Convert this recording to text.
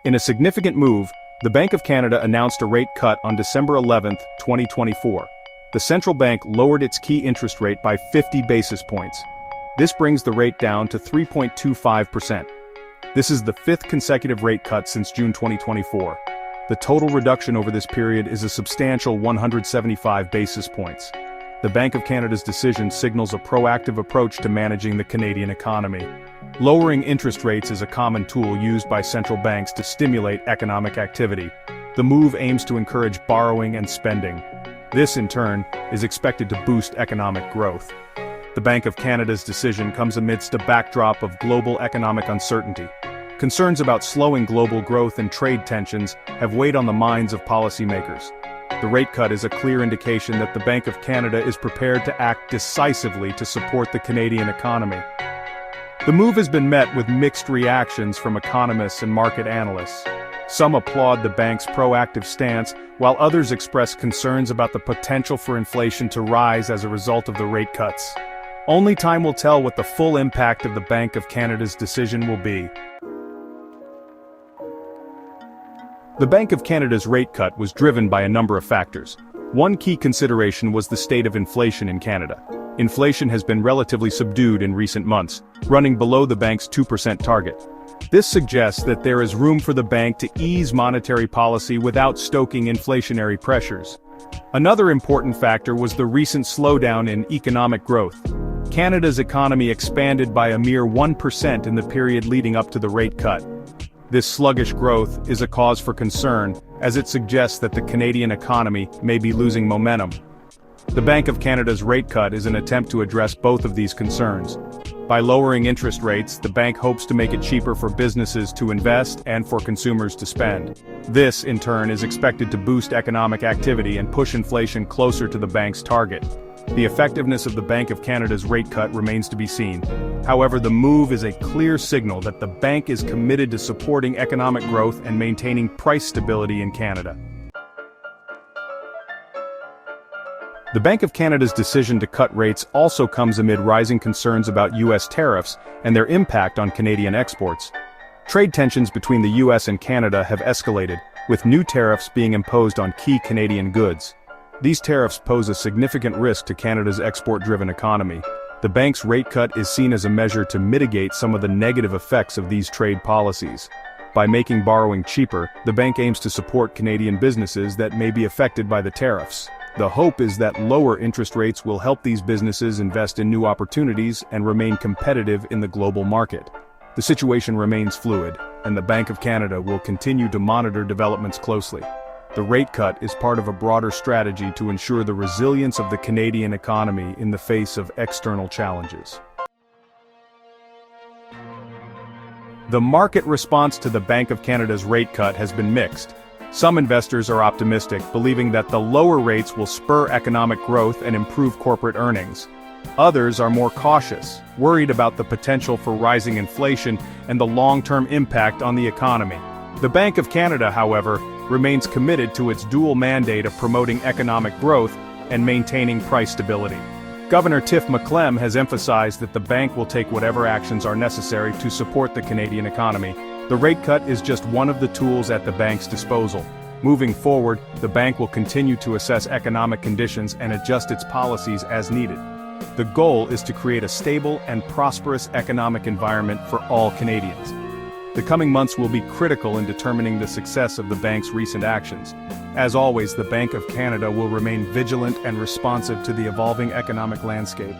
In a significant move, the Bank of Canada announced a rate cut on December 11, 2024. The central bank lowered its key interest rate by 50 basis points. This brings the rate down to 3.25%. This is the fifth consecutive rate cut since June 2024. The total reduction over this period is a substantial 175 basis points. The Bank of Canada's decision signals a proactive approach to managing the Canadian economy. Lowering interest rates is a common tool used by central banks to stimulate economic activity. The move aims to encourage borrowing and spending. This, in turn, is expected to boost economic growth. The Bank of Canada's decision comes amidst a backdrop of global economic uncertainty. Concerns about slowing global growth and trade tensions have weighed on the minds of policymakers. The rate cut is a clear indication that the Bank of Canada is prepared to act decisively to support the Canadian economy. The move has been met with mixed reactions from economists and market analysts. Some applaud the bank's proactive stance, while others express concerns about the potential for inflation to rise as a result of the rate cuts. Only time will tell what the full impact of the Bank of Canada's decision will be. The Bank of Canada's rate cut was driven by a number of factors. One key consideration was the state of inflation in Canada. Inflation has been relatively subdued in recent months, running below the bank's 2% target. This suggests that there is room for the bank to ease monetary policy without stoking inflationary pressures. Another important factor was the recent slowdown in economic growth. Canada's economy expanded by a mere 1% in the period leading up to the rate cut. This sluggish growth is a cause for concern, as it suggests that the Canadian economy may be losing momentum. The Bank of Canada's rate cut is an attempt to address both of these concerns. By lowering interest rates, the bank hopes to make it cheaper for businesses to invest and for consumers to spend. This, in turn, is expected to boost economic activity and push inflation closer to the bank's target. The effectiveness of the Bank of Canada's rate cut remains to be seen. However, the move is a clear signal that the bank is committed to supporting economic growth and maintaining price stability in Canada. The Bank of Canada's decision to cut rates also comes amid rising concerns about U.S. tariffs and their impact on Canadian exports. Trade tensions between the U.S. and Canada have escalated, with new tariffs being imposed on key Canadian goods. These tariffs pose a significant risk to Canada's export-driven economy. The bank's rate cut is seen as a measure to mitigate some of the negative effects of these trade policies. By making borrowing cheaper, the bank aims to support Canadian businesses that may be affected by the tariffs. The hope is that lower interest rates will help these businesses invest in new opportunities and remain competitive in the global market. The situation remains fluid, and the Bank of Canada will continue to monitor developments closely. The rate cut is part of a broader strategy to ensure the resilience of the Canadian economy in the face of external challenges. The market response to the Bank of Canada's rate cut has been mixed. Some investors are optimistic, believing that the lower rates will spur economic growth and improve corporate earnings. Others are more cautious, worried about the potential for rising inflation and the long-term impact on the economy. The Bank of Canada, however, remains committed to its dual mandate of promoting economic growth and maintaining price stability. Governor Tiff Macklem has emphasized that the bank will take whatever actions are necessary to support the Canadian economy. The rate cut is just one of the tools at the bank's disposal. Moving forward, the bank will continue to assess economic conditions and adjust its policies as needed. The goal is to create a stable and prosperous economic environment for all Canadians. The coming months will be critical in determining the success of the bank's recent actions. As always, the Bank of Canada will remain vigilant and responsive to the evolving economic landscape.